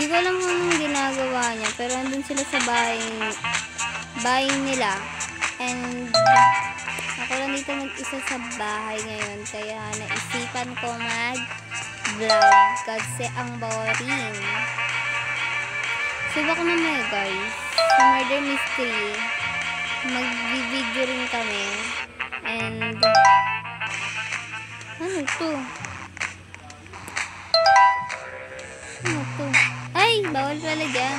Hindi ko alam kung anong ginagawa niya, pero andun sila sa bahay nila. And ako lang dito mag-isa sa bahay ngayon, kaya naisipan ko mag-vlog kasi ang boring. So baka mamaya guys, sa murder mystery, mag-video rin kami. And ano to? Ano to? Ay! Bawal pala dyan.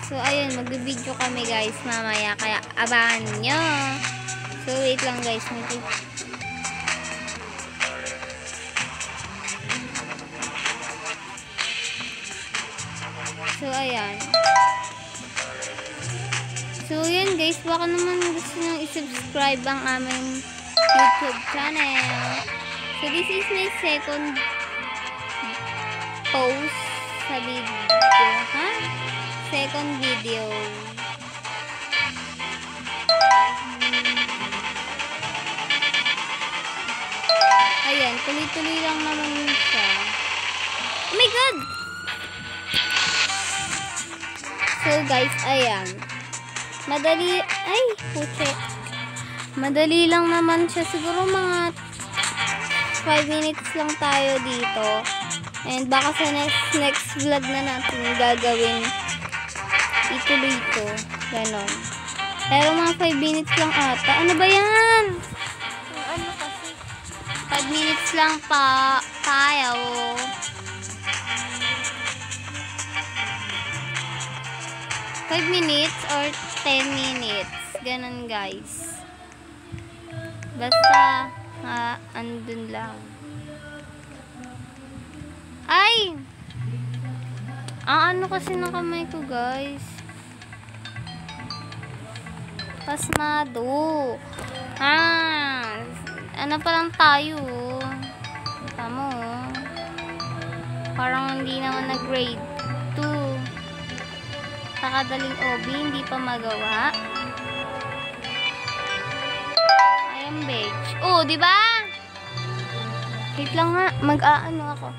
So, ayun. Mag-video kami guys mamaya. Kaya, abangan nyo. So, wait lang guys. So, ayan. So, yun guys. Baka naman gusto nyo i-subscribe ang aming YouTube channel. So, this is my second post sa video. Ha? Second video. Ayan. Tuloy-tuloy lang naman siya. Oh my God! So, guys, ayan. Madali. Ay, puche. Madali lang naman siya. Siguro mga 5 minutes lang tayo dito. And baka sa next vlog na natin gagawin ituloy ito. Ganon. Pero mga 5 minutes lang ata. Ano ba yan? Ano kasi? 5 minutes lang pa tayo. Five minutes or 10 minutes. Ganon guys. Basta andun lang. Ay! Ano kasi ng kamay ko, guys? Pasmado. Ano pa lang tayo? Tamo. Parang hindi naman na grade 2. Nakadaling OB, hindi pa magawa. Beige. Oh, di ba? Wait lang nga, mag-aano ako.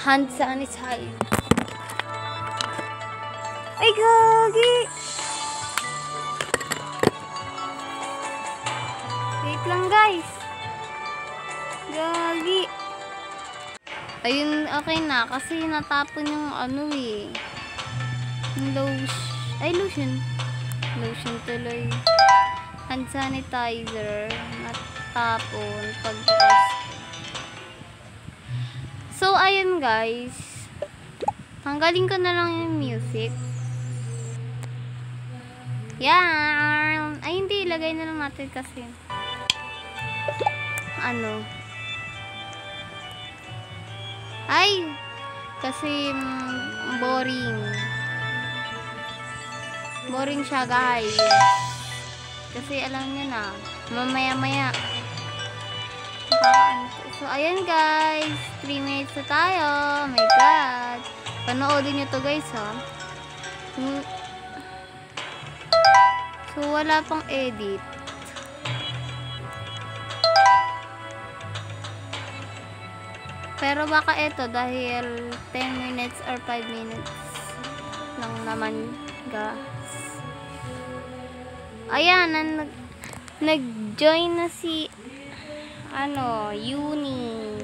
Hand sanitizer. Ay, gagi! Wait lang, guys. Gagi. Ayun, okay na. Kasi natapon yung ano eh. Yung lotion. Ay, lotion. Lotion tuloy. Hand sanitizer natapon pag-rest. So, ayun guys. Tanggalin ko na lang yung music. Yan. Ay, hindi. Ilagay na lang natin kasi. Ano? Ay! Kasi boring. Boring siya guys. Kasi alam nyo na, mamaya-maya. So, ayan guys. 3 minutes na tayo. Oh my God. Panoodin nyo to guys, ha. So, wala pang edit. Pero baka ito, dahil 10 minutes or 5 minutes lang naman, guys. Ayan, nag-join na si Uni.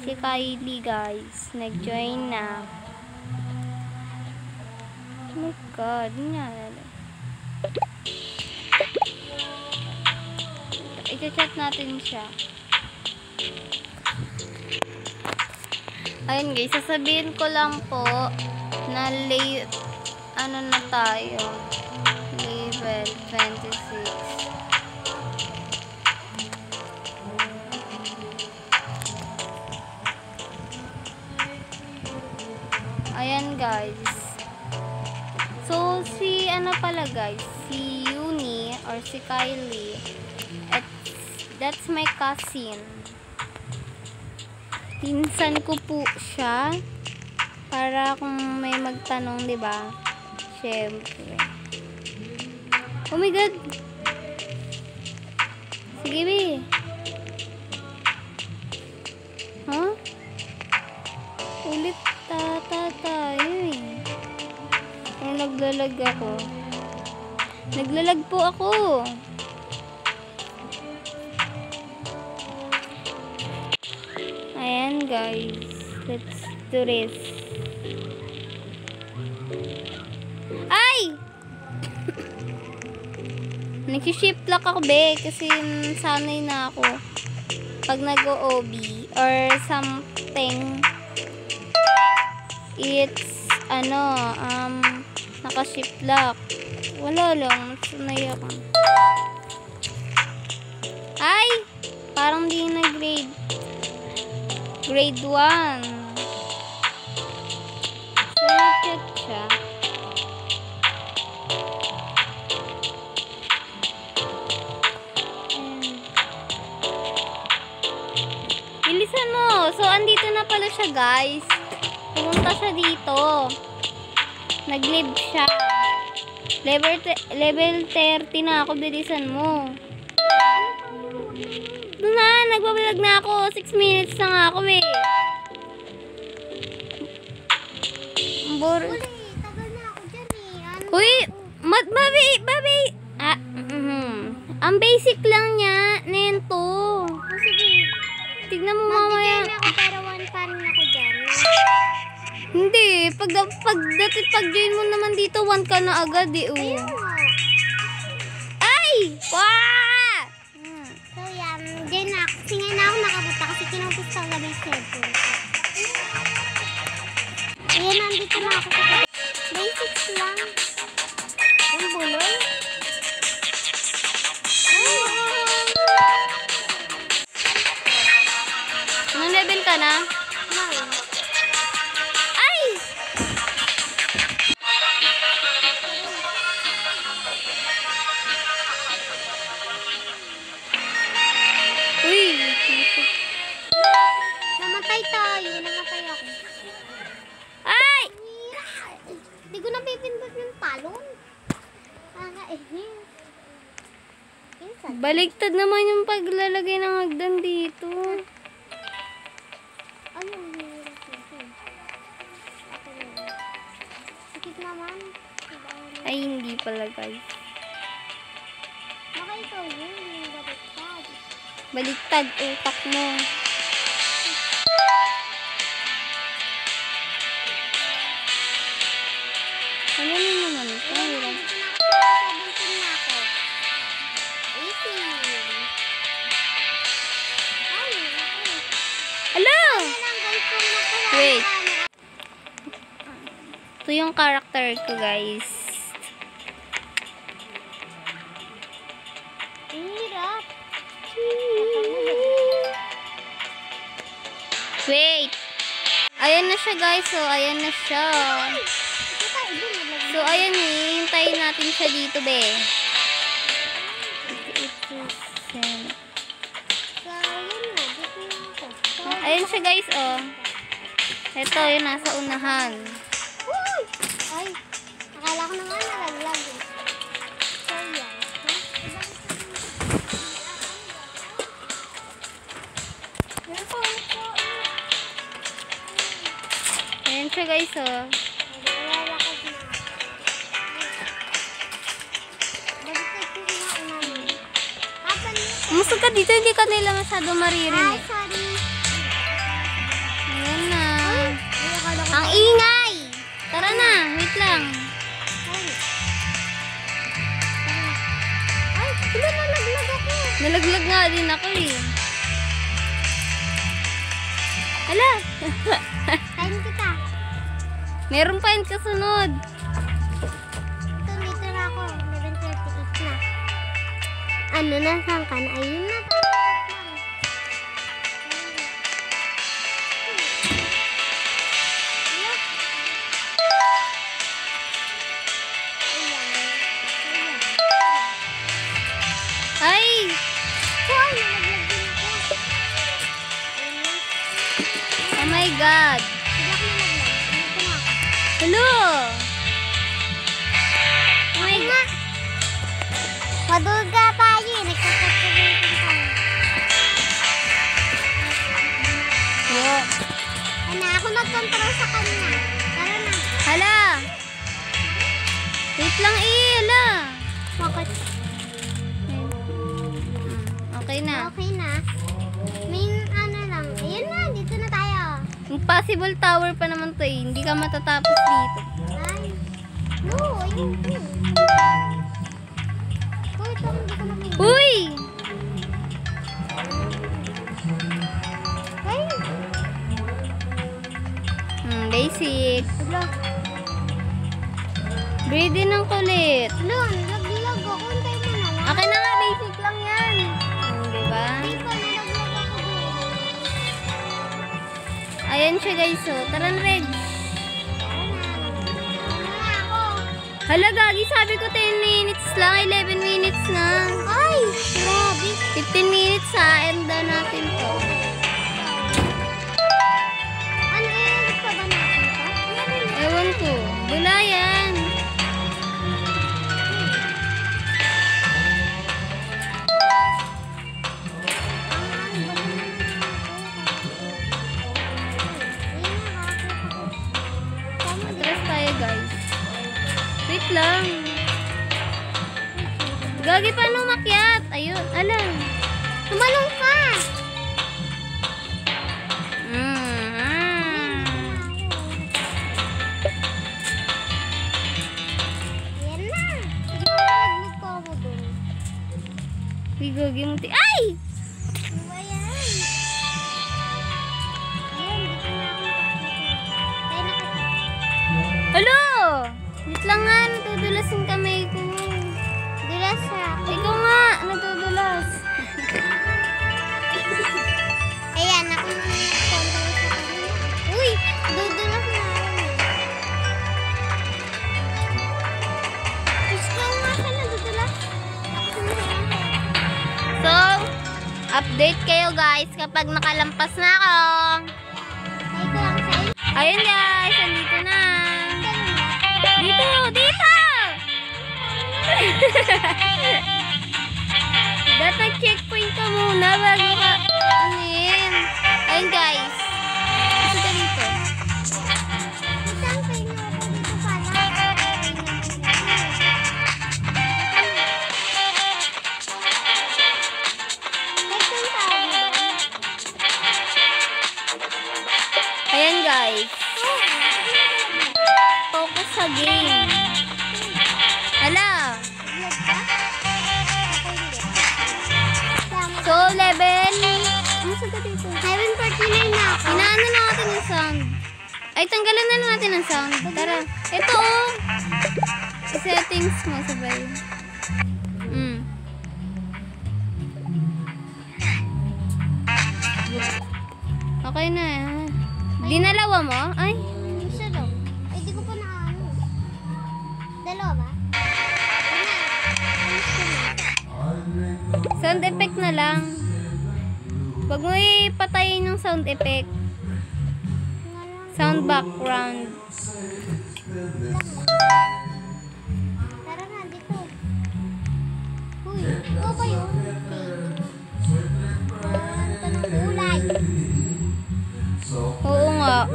Si Kylie, guys. Nag-join na. Oh my God. I-chat natin siya. Ayun, guys. Sasabihin ko lang po na late, na tayo. Level 26. Ayan guys. So si pala guys, si Uni or si Kylie, that's my cousin. Pinsan ko po siya. Para kung may magtanong, 'di ba? Syempre. Oh my God. Sige, be. Huh? naglalag ako. Naglalag po ako. Ayan guys. Let's do this. Ay! Nag-shift lock ako be. Kasi sanay na ako. Pag nag-OB or something. It's naka-shift lock. Wala lang. Sanay ako. Ay! Parang di na grade 1. So, nag-chat siya. Bilisan mo. So, andito na pala siya, guys. Pumunta siya dito. Nag-live siya. Level 30 na ako. Bilisan mo. Doon na, nagbabalag na ako. 6 minutes na nga ako eh. Uli, tagal na ako dyan eh. Uy, babi. Ang basic lang niya, nento. Sige. Tignan mo mamaya. Magbigay na ako pero 1 pa rin ako dyan. Hindi, pag-join mo naman dito, 1 ka na agad eh. Ayun nga. Ay! Wah! So yan, dyan na. Kasi ngayon na ako nakapunta kasi kinumpos ko gabi yung cellphone ko. Ayan, nandito na ako sa basics lang. Ang buloy. Anong level ka na? Ay! Uy! Namatay tayo. Namatay ako. Ay! Hindi ko napipindot yung talon. Minsan. Baligtad naman yung paglalagay ng hagdan dito. Ayun, hirap yun. Sakit naman. Ay, hindi pala guys. Baka ikaw yun, yung baliktad. Baligtad utak mo. Ano naman ito? Ayun, nandito na ako. 17 na ako. 18. Ay, okay. Hello! Ano lang guys, kung nakuha Wait. na ano. Ito yung character ko guys. Ang hirap. Wait! Ayan na siya guys. So, ayan na siya. Ito tayo din, nalagyan. So, ayan eh. Hintayin natin siya dito, be. So, yun na. Dito na ako. So, Ayan siya guys, oh. Ito, yung nasa unahan. uy! Ay, akala ko naman nalaglag eh. So, yan. Ayan siya guys, oh. Naglalakad na. Baliktad ko yung mga unahin. Kapan mo? Umusog ka dito, hindi ka nila masyado Ay, maririnig. sorry. Ayan na. Ay, akala ko. Ang ingay! Tara na, wait lang. Ay. Ay, wala nalaglag ako. Nalaglag nga din ako eh. Hala! Kain kita. Meron pa yung kasunod. Ito, dito na ako. 11:38 na. Ano na, saan ka na? Ayun na. Ay! Hoy, nalaglag din ako. Oh my God! Hindi ako nalaglag. Dito na ako. Hello! Oh my God! Maduga tayo eh. Nagkakasalitin tayo. Oh. Ano, ako nag-control sa kanya. Tara na. Hala! lang ala. Bakit? Okay na. Okay na. May ano lang. Ayun na, dito na tayo. Impossible tower pa naman to eh. Hindi ka matatapos dito. Ay. No, ayun. Uy, ito hindi ko makita. Uy! Ay. Basic. Wala. Breathe ng kulit. Wala, nalaglag ako. Antay mo na. Akin na nga, basic lang yan. Diba? Hindi pa, nalaglag ako doon. Ayan siya guys, oh. Tara na, Reg. Ako. Hala, gagi, sabi ko 10 minutes lang. 11 minutes na. Ay, grabe. 15 minutes sa end na natin to. Ano eh, pa ba natin ito? Ewan ko. Wala yan. Atras tayo guys. Wait lang. Gagi, paano umakyat? Ayun, alam. Tumalong ka! Yan na! Sige, nalaglag ko ako doon. Uy, gagi mo. Ay! Ano ba yan? Ayan, dito na ako nakakita. Tayo nakita. Alo! Wait lang nga, natudulas yung kamay ko. Dulas siya. Ikaw nga, natudulas. Ayan, ako na nagkontrol sa kanila. Uy! Dudulas na ako. Gusto nga siya nadudulas. Ako sumasayaw. So, update kayo guys kapag nakalampas na ako. Ay, ko lang sa iyo. Ayun guys, andito na. Dito, dito! Dapat checkpoint ka muna bago ka, ano yun? Ayun guys. Gusto ka dito. Isang kayo ako dito pala. Next yung tawag mo doon. Ayan guys. Focus sa game. Hala. Vlog ka? Ako hindi. Salamat. So, level... Ano sa dito? 7:49 na ako. Inaano na natin yung sound. Ay, tanggalan na natin ang sound. Tara. Ito oh. I-settings mo sabay. Okay na. Dinalawa mo? Ay. Isa daw. Ay, di ko pa naano. Dalawa ba? Ayun na. Alis ko na. Sound effect na lang. Huwag mo ipatayin yung sound effect. Sound background. Tara na, dito. Uy, ikaw ba yun? Ito ng kulay. Oo nga.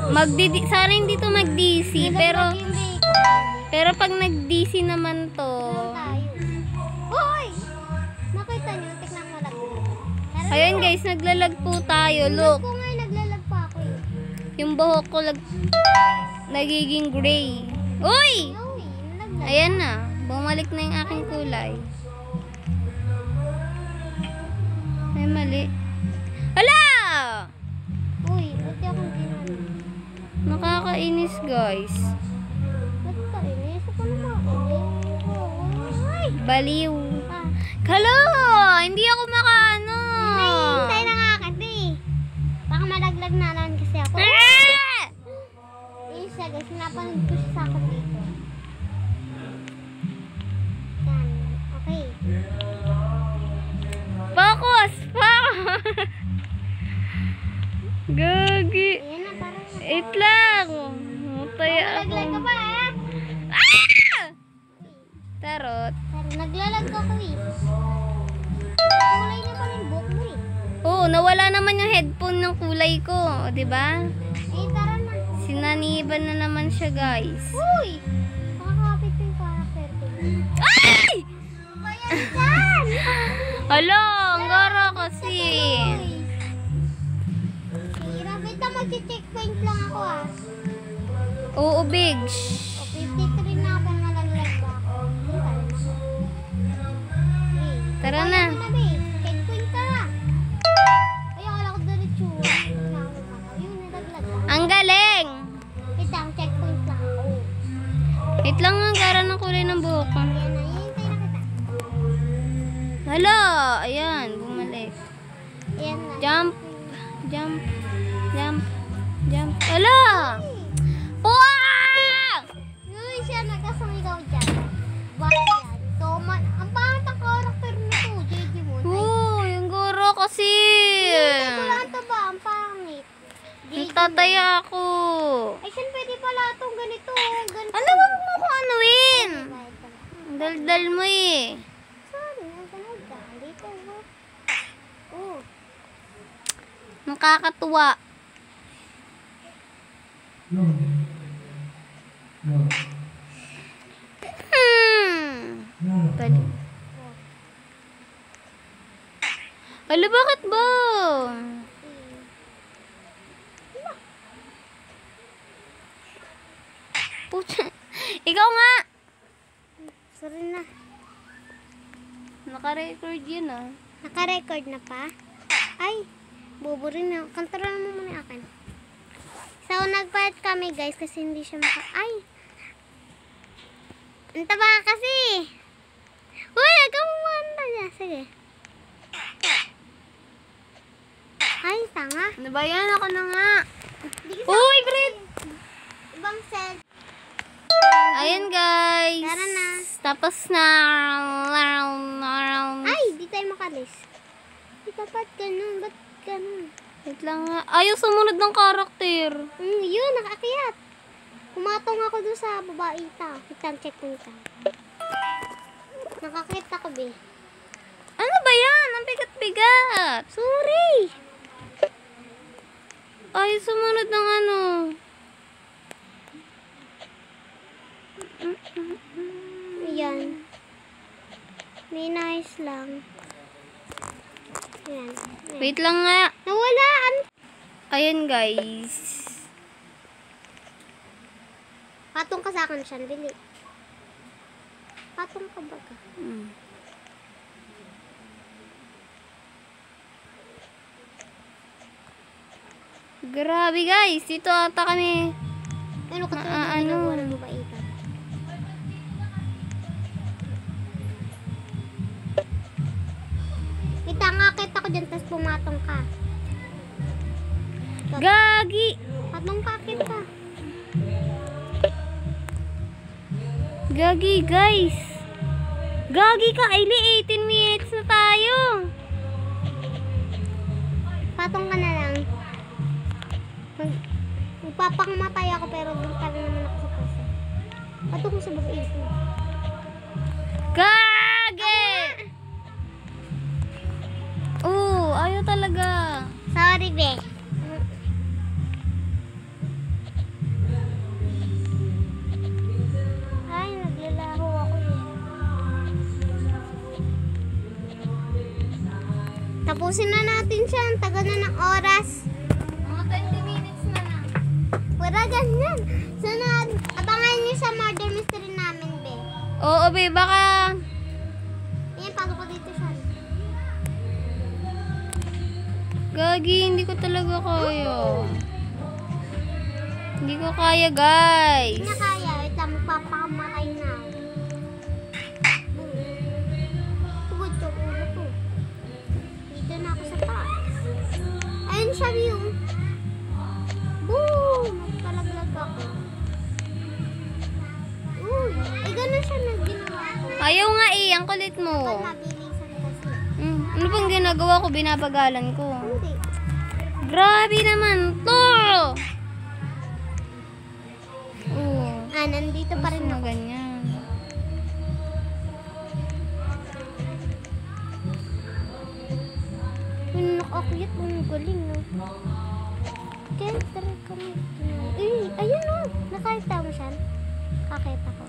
Sana hindi to mag-DC. Nilaglag yung bacon. Pero pag nag-DC naman to. Tayo. Hoy! Nakita nyo? Tignan mo lang. Tara Ayun na. guys, naglalag po tayo. Look. Ko nga naglalag pa ako eh. Yung buhok ko nagiging gray. Uy! Uy, nalaglag. Ayan na. Bumalik na yung aking kulay. Ay, mali. Hala! Uy, buti akong ginano. Nakakainis guys. Ba't ka inis? Ako naman. Ay! Baliw. Ah. Kalo! Hindi ako makaano. Nahihintay na nga kasi. Baka malaglag na naman kasi ako. Ah! Isa guys, napanood ko siya sa akin dito. Yan. Okay. Focus! Focus! Gagi. Ayan na, parang... Wait lang. Mutay ako. Naglag ka ba eh? Ah! Tarot. Pero naglalag ako eh. Kulay na pa rin buhok mo eh. Oo, nawala naman yung headphone ng kulay ko. O, diba? Eh, tara na. Sinaniban na naman siya, guys. Uy! Nakakapit ko yung character ko. Saan? Alo, ang gara kasi. Hirap. Wait lang, mag-checkpoint lang ako ah. Oo, Bigs. O, 53 na ako, nalaglag ba ako? Tara na. Checkpoint ka na. Ay, akala ko diretso. Yun, nalaglag ba? Ang galing. Wait lang, checkpoint lang ako. Wait lang, ang gara ng kulay ng buhok ko. Yan na, hihintay na kita. Hala, ayan, bumalik. Yan na. Jump, jump, jump, jump. Hala! Puwang! Uy, siya nagkasumigaw dyan. Bakit yan? Toma, ang pangit ang karakter nito, JD mo. Uy, ang gara kasi. Hindi ko lang ito ba? Ang pangit. Natataya ako. Ay, siya pwede pala itong ganito. Ganito. Ano, wag mo ko anuin. Daldal mo eh. Sorry, ang ganun. Dito. Oh. Nakakatuwa. Bali. Hala, bakit ba? Pucha. Ikaw nga. Sorry na. Naka-record yun ah. Naka-record na pa? Ay, bobo rin na. Kantaran mo muna akin. So, nagpalit kami guys kasi hindi siya Ay! Ang taba kasi! Uy, nagkamumanda niya. Sige. Ay, tanga. Ano ba yan? Ako na nga. Di Uy, Brit! Ibang set. Ayan guys. Tara na. Tapos na. Ay, di tayo makalis. Di dapat ganun. Ba't ganun? Wait lang nga. Ayaw sumunod ng karakter. Yun, nakaakyat. Pumatong ako doon sa babaita. Kitang check mo ito. Nakakit ako, be. Ano ba yan? Ang bigat-bigat. Sorry! Ayaw sumunod ng ano. Ayan. May nice lang. Ayan. Wait lang nga. Nawala! Ayan guys. Patong ka sa akin siya. Dili. Patong ka ba ka? Grabe guys. Dito ata kami. Ano ka ano? Walang babaita. Itangakit ako dyan, tapos pumatong ka. Gagi. Patong kakit ka. Gagi guys. Gagi ka. Aili, 18 minutes na tayo. Patong ka na lang. Magpapangmatay ako pero doon pa rin naman ako sa pasa. Patong ko sa babaita. Gagi. Ayaw talaga. Sorry, be. Ay, naglalaho ako eh. Tapusin na natin siya. Ang tagal na ng oras. Mga 20 minutes na lang. Wala ganyan. Sunod, abangan niyo sa murder mystery namin, be. Oo, be. Baka... Ayan, paano ko dito siya? Gagi, hindi ko talaga kaya. Hindi ko kaya, guys. Hindi na kaya. Wait lang, magpapakamatay na. Tugod to, ulo to. Dito na ako sa taas. Ayun siya, view. Boom! Magpalaglag ako. Uy! Ay, ganun siya na ginawa ko. Ayaw nga eh. Ang kulit mo. Mabilisan kasi. Ano bang ginagawa ko? Binabagalan ko. Hindi. Grabe naman to! Nandito pa rin na ako. ganyan. Yung nakakyat mo, galing, no? Kaya talaga kami. Ayun, no? Nakakita mo siya? Kakita ko.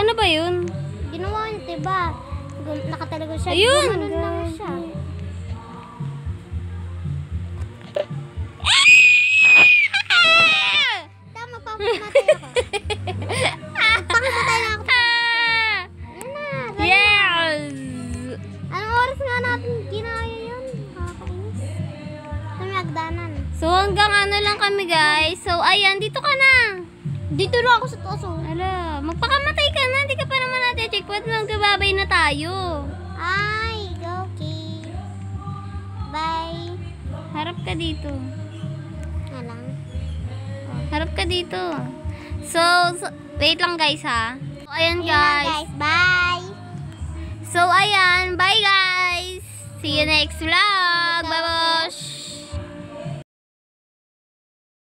Paano ba yun? Ginawa niya, diba? Nakatalaga siya. Ayun! Gumanon lang siya. Tama, magpakamatay ako. Magpakamatay na ako. Yan na. Yes! Anong oras nga natin ginaya yun? Nakakainis. Sa may hagdanan. So, hanggang ano lang kami, guys. So, ayan, dito ka na. Dito na ako sa taas. Oh. Ala, magpakamatay ka na. Hindi ka pa naman natin checkpoint. Magkababay na tayo. Ay, okay. Bye. Harap ka dito. Nga lang. Harap ka dito. So, wait lang, guys, ha. So, ayan, Ayun na, guys. Bye. So, ayan. Bye, guys. See you next vlog. Bye-bye.